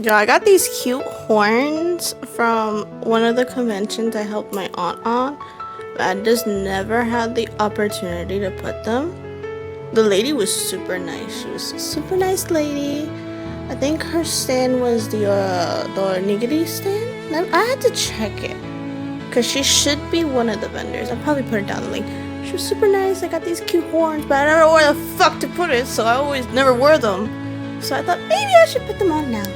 Yo, I got these cute horns from one of the conventions I helped my aunt on, but I just never had the opportunity to put them. The lady was super nice. She was a super nice lady. I think her stand was the onigiri stand. I had to check it, because she should be one of the vendors. I'll probably put it down the link. She was super nice. I got these cute horns, but I don't know where the fuck to put it, so I always never wear them. So I thought maybe I should put them on now.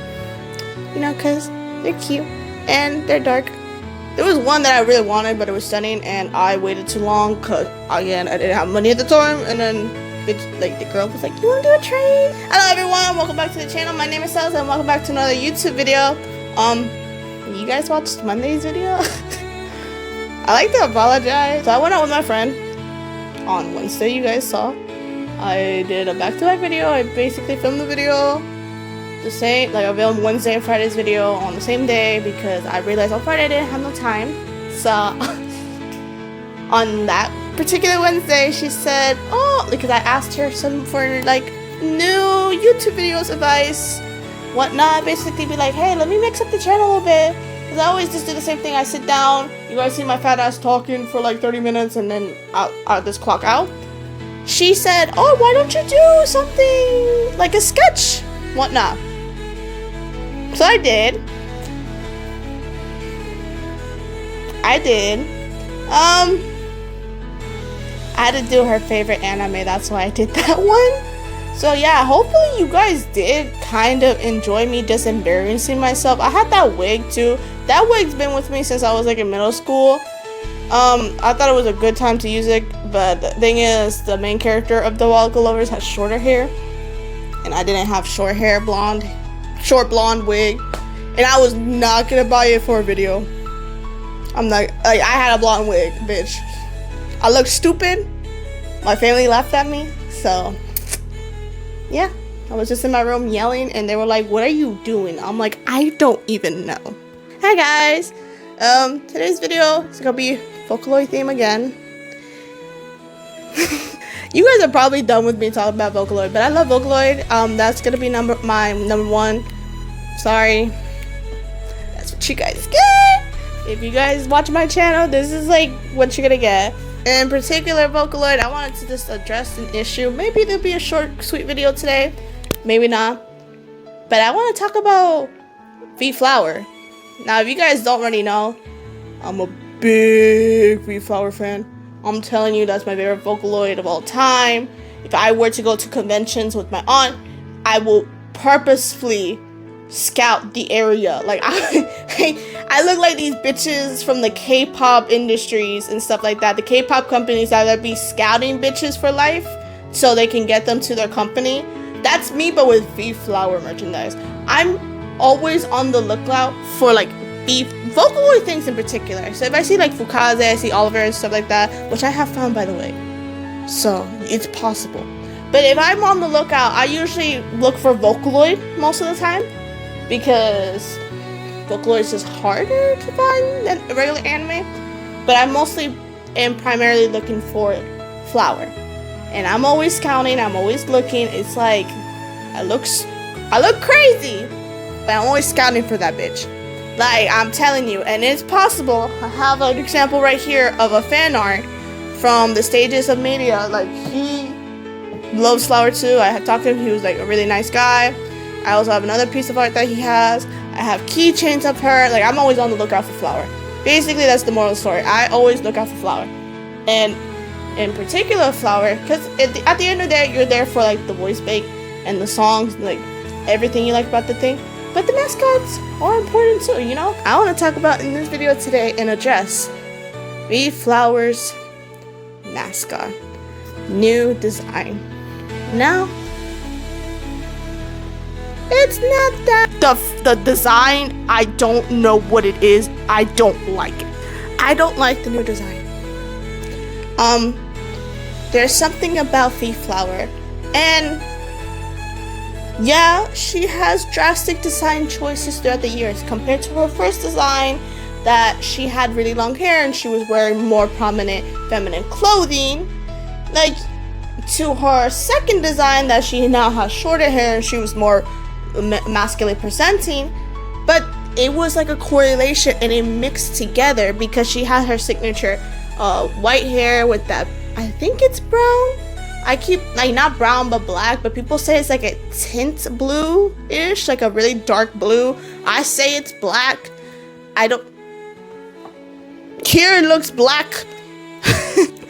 You know, because they're cute and they're dark. There was one that I really wanted, but it was stunning, and I waited too long because, again, I didn't have money at the time. And then the girl was like, "You want to do a trade?" Hello everyone, welcome back to the channel. My name is Sales, and welcome back to another YouTube video. You guys watched Monday's video? I like to apologize. So I went out with my friend on Wednesday. You guys saw. I did a back-to-back video. I basically filmed the video the same, like I filmed Wednesday and Friday's video on the same day because I realized on Friday I didn't have no time. So on that particular Wednesday, she said, "Oh," because I asked her for like new YouTube videos advice, whatnot. Basically, be like, "Hey, let me mix up the channel a little bit." Because I always just do the same thing. I sit down, you guys see my fat ass talking for like 30 minutes, and then I'll just clock out. She said, "Oh, why don't you do something like a sketch, whatnot?" So I did. I had to do her favorite anime, that's why I did that one. So yeah, hopefully you guys did kind of enjoy me just embarrassing myself. I had that wig too. That wig's been with me since I was like in middle school. I thought it was a good time to use it, but the thing is, the main character of the Vflower has shorter hair, and I didn't have short blonde wig, and I was not gonna buy it for a video. I'm not, like, I had a blonde wig, bitch. I looked stupid. My family laughed at me, so yeah, I was just in my room yelling, and they were like, "What are you doing?" I'm like, "I don't even know." Hi guys. Today's video is gonna be Vocaloid theme again. You guys are probably done with me talking about Vocaloid, but I love Vocaloid. That's gonna be my number one. Sorry, that's what you guys get. If you guys watch my channel, this is like what you're gonna get. In particular, Vocaloid, I wanted to just address an issue. Maybe there'll be a short, sweet video today, maybe not. But I want to talk about Vflower. Now, if you guys don't already know, I'm a big Vflower fan. I'm telling you, that's my favorite Vocaloid of all time. If I were to go to conventions with my aunt, I will purposefully scout the area. Like, I look like these bitches from the K-pop industries and stuff like that. The K-pop companies that would be scouting bitches for life so they can get them to their company. That's me, but with Vflower merchandise. I'm always on the lookout for like Vocaloid things in particular. So if I see like Fukaze, I see Oliver and stuff like that, which I have found, by the way, so it's possible. But if I'm on the lookout, I usually look for Vocaloid most of the time, because Vocaloid is just harder to find than a regular anime. But I mostly am primarily looking for Flower, and I'm always scouting, I'm always looking. It's like I look crazy, but I'm always scouting for that bitch. Like, I'm telling you, and it's possible. I have an example right here of a fan art from the Stages of Media. Like, he loves Flower too. I had talked to him. He was like a really nice guy. I also have another piece of art that he has. I have keychains of her. Like, I'm always on the lookout for Flower. Basically, that's the moral of the story. I always look out for Flower. And in particular, Flower, because at the end of the day, you're there for like the voice bake and the songs, like everything you like about the thing. But the mascots are important too, you know? I want to talk about in this video today and address Vflower's mascot. New design. Now, it's not that the design, I don't know what it is. I don't like it. I don't like the new design. There's something about Vflower, and yeah, she has drastic design choices throughout the years compared to her first design that she had really long hair and she was wearing more prominent feminine clothing. Like, to her second design that she now has shorter hair and she was more masculine presenting, but it was like a correlation and it mixed together because she had her signature white hair with that, I think it's brown. I keep, like, not brown but black, but people say it's like a tint blue-ish, like a really dark blue. I say it's black. I don't. Here it looks black.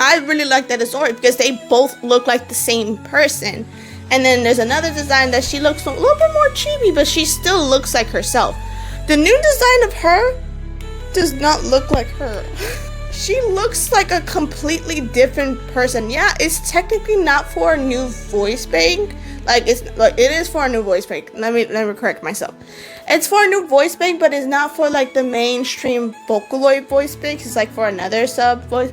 I really like that story because they both look like the same person. And then there's another design that she looks a little bit more chibi, but she still looks like herself. The new design of her does not look like her. She looks like a completely different person. Yeah, it's technically not for a new voice bank. It is for a new voice bank. Let me correct myself. It's for a new voice bank, but it's not for like the mainstream Vocaloid voice bank. It's like for another sub voice.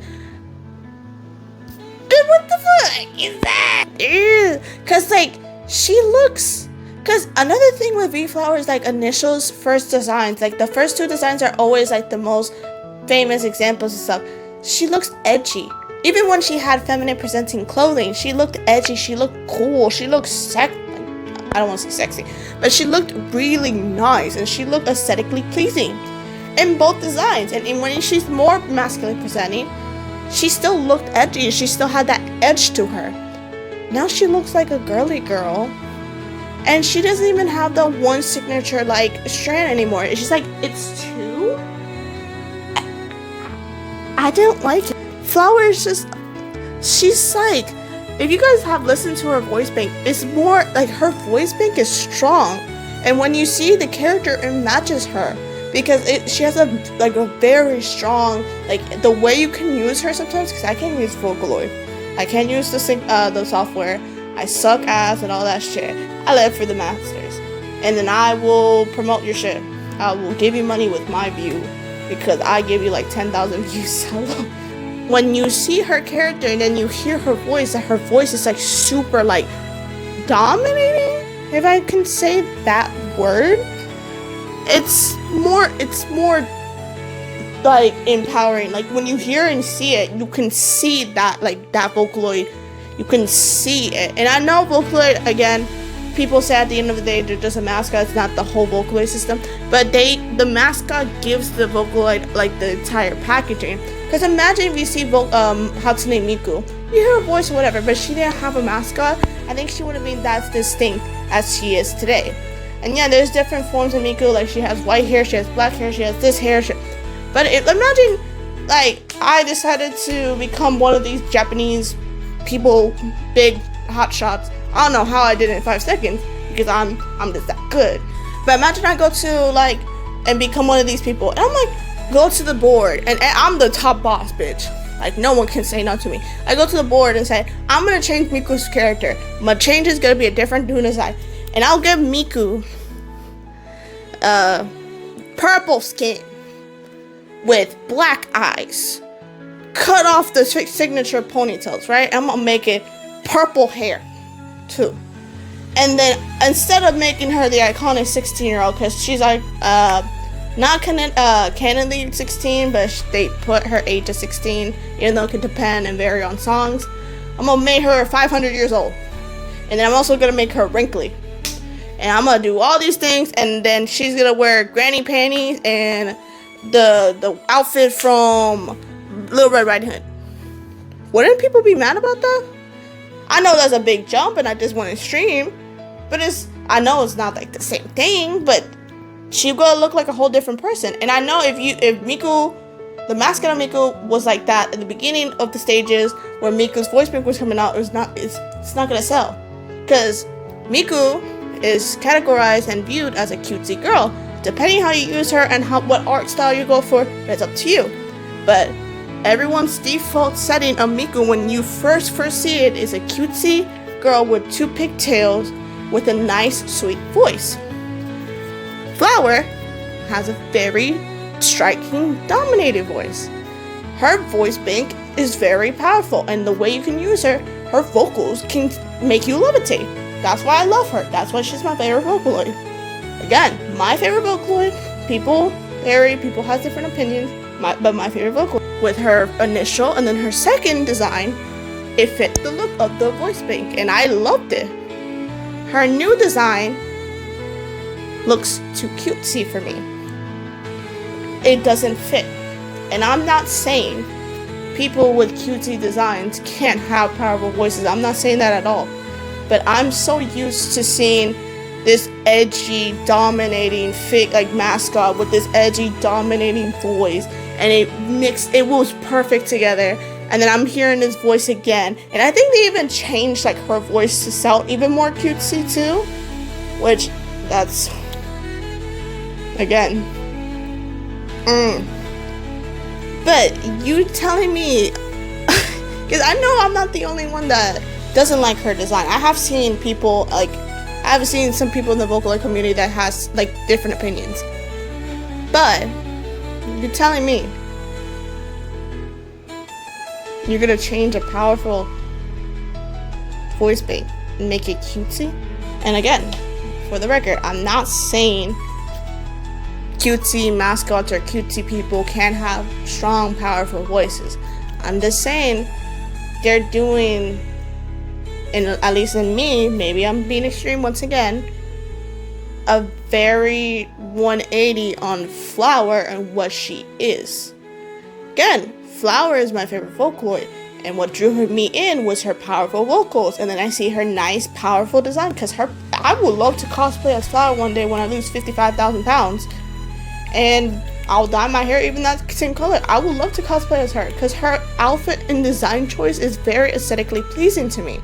Dude, what the fuck is that? Ew. Cause like she looks. Cause another thing with Vflower is like Initial's first designs. Like the first two designs are always like the most famous examples and stuff. She looks edgy. Even when she had feminine presenting clothing, she looked edgy. She looked cool. She looked I don't want to say sexy, but she looked really nice and she looked aesthetically pleasing in both designs. And when she's more masculine presenting, she still looked edgy. She still had that edge to her. Now she looks like a girly girl. And she doesn't even have the one signature like strand anymore. It's just like, it's two? I don't like it. Flower is just, she's like, if you guys have listened to her voice bank, it's more like her voice bank is strong. And when you see the character, it matches her. Because she has a very strong, like the way you can use her sometimes, because I can't use Vocaloid. I can't use the software. I suck ass and all that shit. I live for the masters. And then I will promote your shit. I will give you money with my view. Because I give you like 10,000 views. When you see her character and then you hear her voice, that her voice is like super like dominating. If I can say that word. It's more like empowering. Like when you hear and see it, you can see that like that Vocaloid. You can see it. And I know Vocaloid, again, people say at the end of the day they're just a mascot. It's not the whole Vocaloid system. But the mascot gives the Vocaloid like the entire packaging. Because imagine if you see Hatsune Miku. You hear her voice or whatever, but she didn't have a mascot. I think she would have been that distinct as she is today. And yeah, there's different forms of Miku. Like she has white hair, she has black hair, she has this hair. But imagine like I decided to become one of these Japanese people, big hot shots. I don't know how I did it in 5 seconds because I'm just that good. But imagine I go to like and become one of these people, and I'm like go to the board, and I'm the top boss, bitch. Like no one can say no to me. I go to the board and say I'm gonna change Miku's character. My change is gonna be a different Dune design, and I'll give Miku purple skin with black eyes. Cut off the signature ponytails, right? I'm gonna make it purple hair too. And then instead of making her the iconic 16-year-old, because she's like not canonly 16, but they put her age at 16, even though it could depend and vary on songs. I'm gonna make her 500 years old, and then I'm also gonna make her wrinkly, and I'm gonna do all these things, and then she's gonna wear granny panties and the outfit from Little Red Riding Hood. Wouldn't people be mad about that? I know that's a big jump and I just want to stream, but I know it's not like the same thing, but she's gonna look like a whole different person. And I know if Miku, the mascot of Miku was like that at the beginning of the stages where Miku's voice bank was coming out, it's not gonna sell. Because Miku is categorized and viewed as a cutesy girl. Depending how you use her and what art style you go for, that's up to you. But everyone's default setting of Miku when you first see it is a cutesy girl with 2 pigtails with a nice, sweet voice. Flower has a very striking, dominated voice. Her voice bank is very powerful, and the way you can use her vocals can make you levitate. That's why I love her. That's why she's my favorite Vocaloid. Again, my favorite Vocaloid. People have different opinions, but my favorite Vocaloid. With her initial and then her second design, it fit the look of the voice bank, and I loved it. Her new design looks too cutesy for me. It doesn't fit. And I'm not saying people with cutesy designs can't have powerful voices. I'm not saying that at all. But I'm so used to seeing this edgy, dominating mascot with this edgy, dominating voice, and it was perfect together. And then I'm hearing this voice again, and I think they even changed like her voice to sound even more cutesy too, which that's again. But you telling me, because I know I'm not the only one that doesn't like her design. I have seen people I've seen some people in the Vocaloid community that has like different opinions. But you're telling me you're gonna change a powerful voice bait and make it cutesy? And again, for the record, I'm not saying cutesy mascots or cutesy people can't have strong, powerful voices. I'm just saying they're doing, and at least in me, maybe I'm being extreme once again, a very 180 on Flower and what she is. Again, Flower is my favorite Vocaloid, and what drew me in was her powerful vocals, and then I see her nice, powerful design, because I would love to cosplay as Flower one day when I lose 55,000 pounds, and I'll dye my hair even that same color. I would love to cosplay as her, because her outfit and design choice is very aesthetically pleasing to me.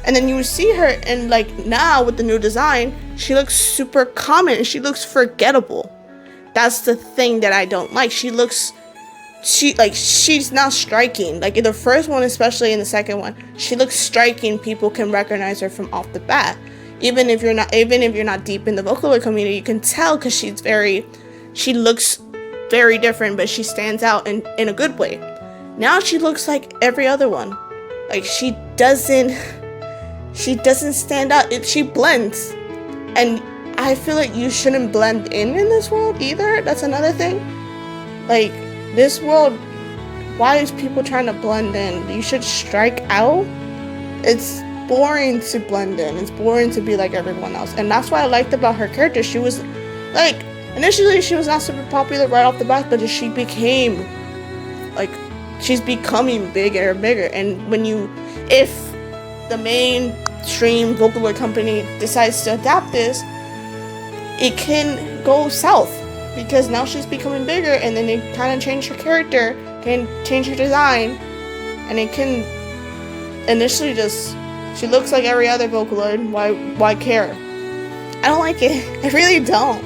And then you see her, and like now with the new design, she looks super common and she looks forgettable. That's the thing that I don't like. She's not striking. Like in the first one, especially in the second one, she looks striking. People can recognize her from off the bat. Even if you're not deep in the Vocaloid community, you can tell because she looks very different, but she stands out in a good way. Now she looks like every other one. Like she doesn't stand out. She blends. And I feel like you shouldn't blend in this world either. That's another thing. Like, this world, why is people trying to blend in? You should strike out. It's boring to blend in. It's boring to be like everyone else. And that's what I liked about her character. She was, like, initially she was not super popular right off the bat, but she became, like, she's becoming bigger and bigger. And if the mainstream Vocaloid company decides to adapt this, it can go south, because now she's becoming bigger, and then they kind of change her character, can change her design, and it can initially she looks like every other Vocaloid. Why care? I don't like it. I really don't.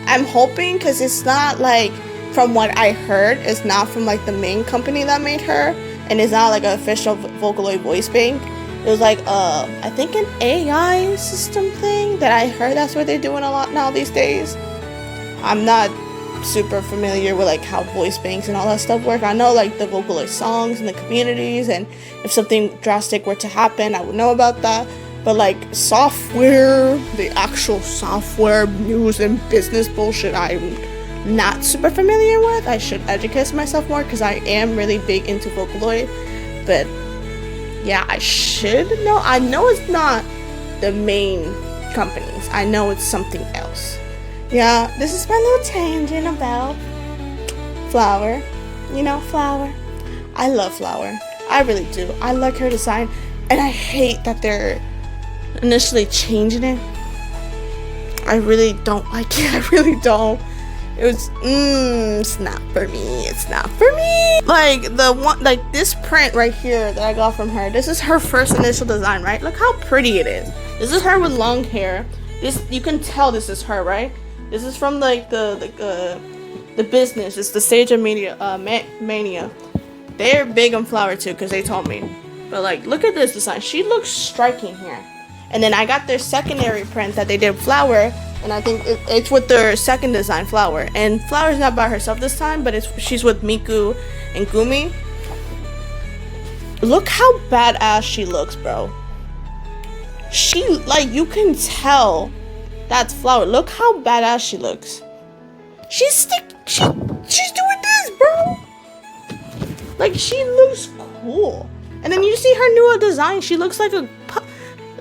I'm hoping, because it's not like, from what I heard, it's not from like the main company that made her, and it's not like an official Vocaloid voice bank. It was like I think an AI system thing that I heard. That's what they're doing a lot now these days. I'm not super familiar with like how voice banks and all that stuff work. I know like the Vocaloid songs and the communities, and if something drastic were to happen, I would know about that. But like software, the actual software news and business bullshit, I'm not super familiar with. I should educate myself more, because I am really big into Vocaloid. But yeah, I should know. I know it's not the main companies. I know it's something else. Yeah, this is my little tangent about Flower. You know, Flower. I love Flower. I really do. I like her design, and I hate that they're initially changing it. I really don't like it. I really don't. It was, it's not for me. It's not for me. Like, the one, like, this print right here that I got from her, this is her first initial design, right? Look how pretty it is. This is her with long hair. This, you can tell this is her, right? This is from, like, the business. It's the Stage of Mania. They're big on Flower, too, because they told me. But, like, look at this design. She looks striking here. And then I got their secondary print that they did Flower, and I think it's with their second design, Flower. And Flower's not by herself this time, but she's with Miku and Gumi. Look how badass she looks, bro. She, like, you can tell that's Flower. Look how badass she looks. She's doing this, bro. Like, she looks cool. And then you see her newer design. She looks like a...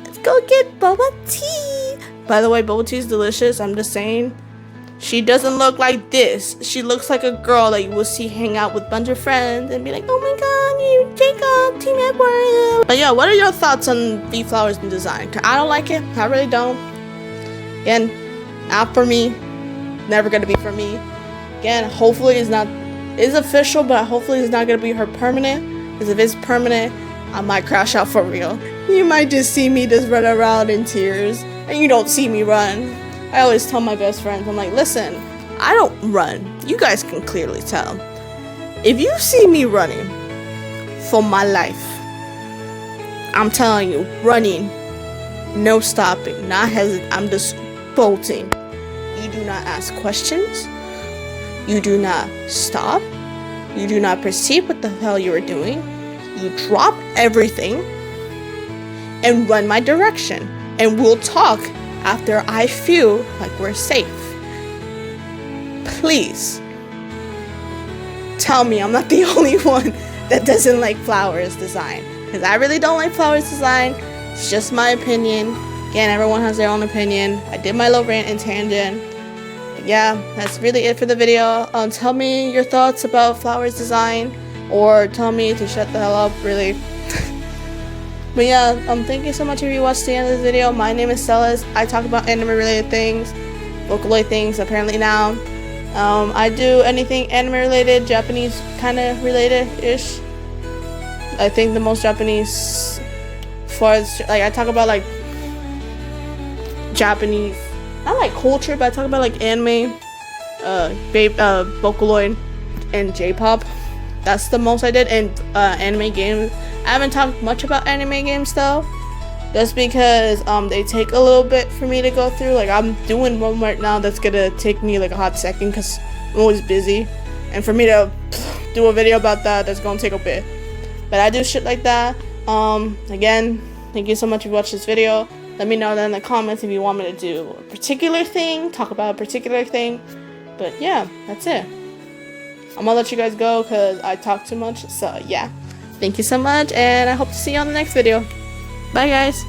Let's go get boba tea. By the way, bubble tea is delicious. I'm just saying. She doesn't look like this. She looks like a girl that you will see hang out with a bunch of friends and be like, oh my god, you Jacob, Team Edward. But yeah, what are your thoughts on Vflower's new design? I don't like it. I really don't. Again, not for me. Never gonna be for me. Again, hopefully it's official, but hopefully it's not gonna be her permanent. Because if it's permanent, I might crash out for real. You might just see me just run around in tears, and you don't see me run. I always tell my best friends, I'm like, listen, I don't run. You guys can clearly tell. If you see me running for my life, I'm telling you, running, no stopping, not hesitating, I'm just bolting. You do not ask questions. You do not stop. You do not perceive what the hell you are doing. You drop everything and run my direction. And we'll talk after I feel like we're safe. Please tell me I'm not the only one that doesn't like Flower's design. Because I really don't like Flower's design. It's just my opinion. Again, everyone has their own opinion. I did my little rant and tangent. But yeah, that's really it for the video. Tell me your thoughts about Flower's design. Or tell me to shut the hell up, really. But yeah, thank you so much if you watched the end of this video. My name is Celis. I talk about anime related things, Vocaloid things apparently now. I do anything anime related, Japanese kind of related-ish. I think the most Japanese, as far as, like, I talk about, like, Japanese, not like culture, but I talk about, like, anime, Vocaloid, and J-pop. That's the most I did, and anime games. I haven't talked much about anime games though, just because they take a little bit for me to go through. Like, I'm doing one right now that's gonna take me like a hot second because I'm always busy, and for me to do a video about that's gonna take a bit. But I do shit like that. Again, thank you so much for watching this video. Let me know down in the comments if you want me to do a particular thing, talk about a particular thing. But yeah, that's it. I'm gonna let you guys go because I talk too much. So yeah. Thank you so much, and I hope to see you on the next video. Bye, guys.